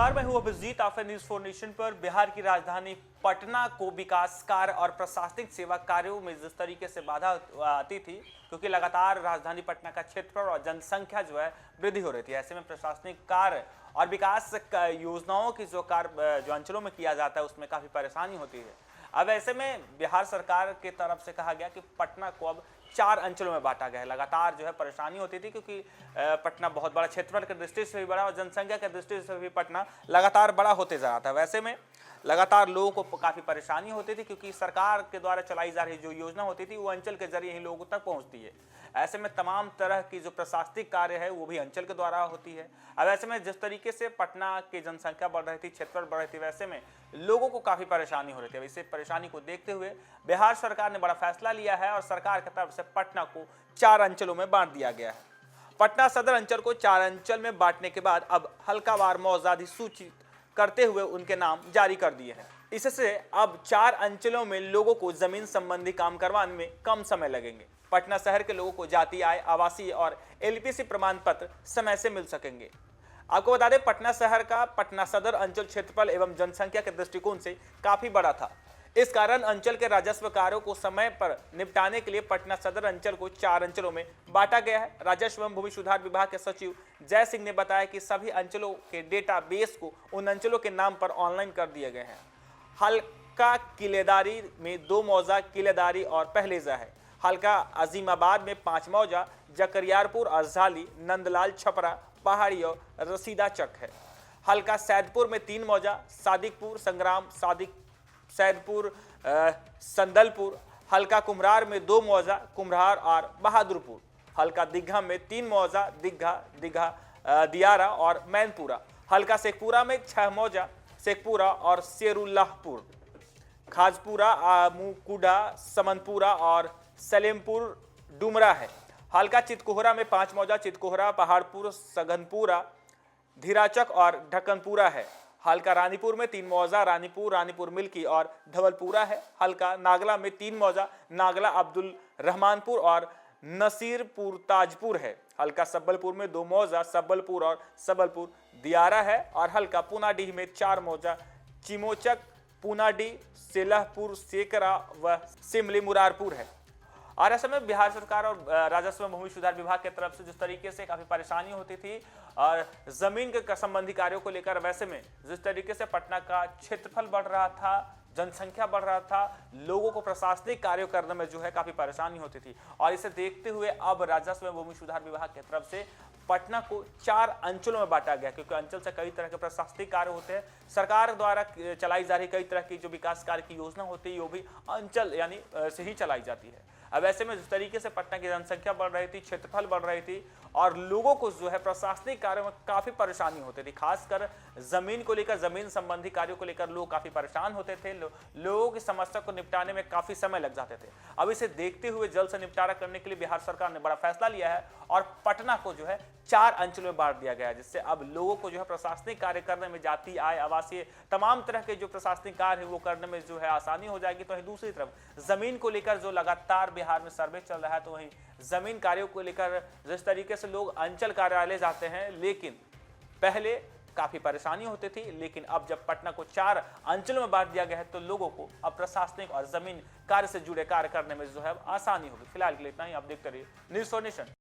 बिहार में हुआ visit of news for nation पर बिहार की राजधानी पटना को विकास कार्य और प्रशासनिक सेवा कार्यों में जिस तरीके से बाधा आती थी, क्योंकि लगातार राजधानी पटना का क्षेत्रफल और जनसंख्या जो है वृद्धि हो रही थी। ऐसे में प्रशासनिक कार्य और विकास योजनाओं की जो अंचलों में किया जाता है उसमें काफी परेशानी होती है। अब ऐसे में बिहार सरकार की तरफ से कहा गया कि पटना को अब 4 अंचलों में बांटा गया है। लगातार जो है परेशानी होती थी, क्योंकि पटना बहुत बड़ा क्षेत्रफल की दृष्टि से भी बड़ा और जनसंख्या की दृष्टि से भी पटना लगातार बड़ा होते जा रहा था। वैसे में लगातार लोगों को काफी परेशानी होती थी, क्योंकि सरकार के द्वारा चलाई जा रही जो योजना होती थी वो अंचल के जरिए ही लोगों तक पहुंचती है। ऐसे में तमाम तरह की जो प्रशासनिक कार्य है वो भी अंचल के द्वारा होती है। अब ऐसे में जिस तरीके से पटना की जनसंख्या बढ़ रही थी, क्षेत्रफल बढ़ रही थी, वैसे में लोगों को काफी परेशानी हो रही थी। अब इसे परेशानी को देखते हुए बिहार सरकार ने बड़ा फैसला लिया है और सरकार की तरफ से पटना को 4 अंचलों में बांट दिया गया है। पटना सदर अंचल को 4 अंचल में बांटने के बाद अब हल्कावार मौजा अधिसूचित करते हुए उनके नाम जारी कर दिए हैं। इससे अब 4 अंचलों में लोगों को जमीन संबंधी काम करवाने में कम समय लगेंगे। पटना शहर के लोगों को जाति, आय, आवासीय और एलपीसी प्रमाण पत्र समय से मिल सकेंगे। आपको बता दें, पटना शहर का पटना सदर अंचल क्षेत्रफल एवं जनसंख्या के दृष्टिकोण से काफी बड़ा था। इस कारण अंचल के राजस्व कार्यों को समय पर निपटाने के लिए पटना सदर अंचल को 4 अंचलों में बांटा गया है। राजस्व एवं भूमि सुधार विभाग के सचिव जय सिंह ने बताया कि सभी अंचलों के डेटा बेस को उन अंचलों के नाम पर ऑनलाइन कर दिए गए हैं। हल्का किलेदारी में 2 मौजा किलेदारी और पहलेजा है। हल्का अजीमाबाद में 5 मौजा, जकरियारपुर, अजहाली, नंदलाल, छपरा, पहाड़ी और रसीदाचक है। हल्का सैदपुर में 3 मौजा, सादिकपुर, संग्राम, सैदपुर, संदलपुर। हल्का कुम्हरार में 2 मौजा, कुम्हरार और बहादुरपुर। हल्का दीघा में 3 मौजा, दीघा, दियारा और मैनपुरा। हल्का शेखपुरा में 6 मौजा, शेखपुरा और शेरुल्लाहपुर। खाजपुरा, मुकुडा, समनपुरा और सलेमपुर डुमरा है। हल्का चितकोहरा में 5 मौजा, चितकोहरा, पहाड़पुर, सघनपुरा, धीराचक और ढक्कनपुरा है। हल्का रानीपुर में 3 मौजा, रानीपुर मिल्की और धवलपुरा है। हल्का नागला में 3 मौजा, नागला, अब्दुल रहमानपुर और नसीरपुर ताजपुर है। हल्का सब्बलपुर में 2 मौजा, सब्बलपुर और सबलपुर दियारा है। और हल्का पूनाडीह में 4 मौजा, चिमोचक, पूनाडीह, सेलहपुर, सेकरा व सिमली मुरारपुर है। और ऐसे में बिहार सरकार और राजस्व भूमि सुधार विभाग की तरफ से जिस तरीके से काफी परेशानी होती थी और जमीन के संबंधी कार्यों को लेकर, वैसे में जिस तरीके से पटना का क्षेत्रफल बढ़ रहा था, जनसंख्या बढ़ रहा था, लोगों को प्रशासनिक कार्य करने में जो है काफी परेशानी होती थी। और इसे देखते हुए अब राजस्व एवं भूमि सुधार विभाग की तरफ से पटना को 4 अंचलों में बांटा गया, क्योंकि अंचल से कई तरह के प्रशासनिक कार्य होते हैं। सरकार द्वारा चलाई जा रही कई तरह की जो विकास कार्य की योजना होती है वो भी अंचल यानी से ही चलाई जाती है। अब ऐसे में जिस तरीके से पटना की जनसंख्या बढ़ रही थी, क्षेत्रफल बढ़ रही थी और लोगों को जो है प्रशासनिक कार्यों में काफी परेशानी होती थी, खासकर जमीन को लेकर, जमीन संबंधी कार्यों को लेकर लोग काफी परेशान होते थे। लोगों की समस्या को निपटाने में काफी समय लग जाते थे। अब इसे देखते हुए जल्द से निपटारा करने के लिए बिहार सरकार ने बड़ा फैसला लिया है और पटना को जो है 4 अंचलों में बांट दिया गया है, जिससे अब लोगों को जो है प्रशासनिक कार्य करने में, जाति, आय, आवासीय तमाम तरह के जो प्रशासनिक कार्य है वो करने में जो है आसानी हो जाएगी। तो वहीं दूसरी तरफ जमीन को लेकर जो लगातार बिहार में सर्वे चल रहा है, तो वहीं जमीन कार्यों को लेकर जिस तरीके से लोग अंचल कार्यालय जाते हैं, लेकिन पहले काफी परेशानी होती थी, लेकिन अब जब पटना को 4 अंचलों में बांट दिया गया है तो लोगों को अब प्रशासनिक और जमीन कार्य से जुड़े कार्य करने में जो है आसानी होगी। फिलहाल के लिए इतना ही। आप देखते रहिए न्यूज़ फॉर नेशन।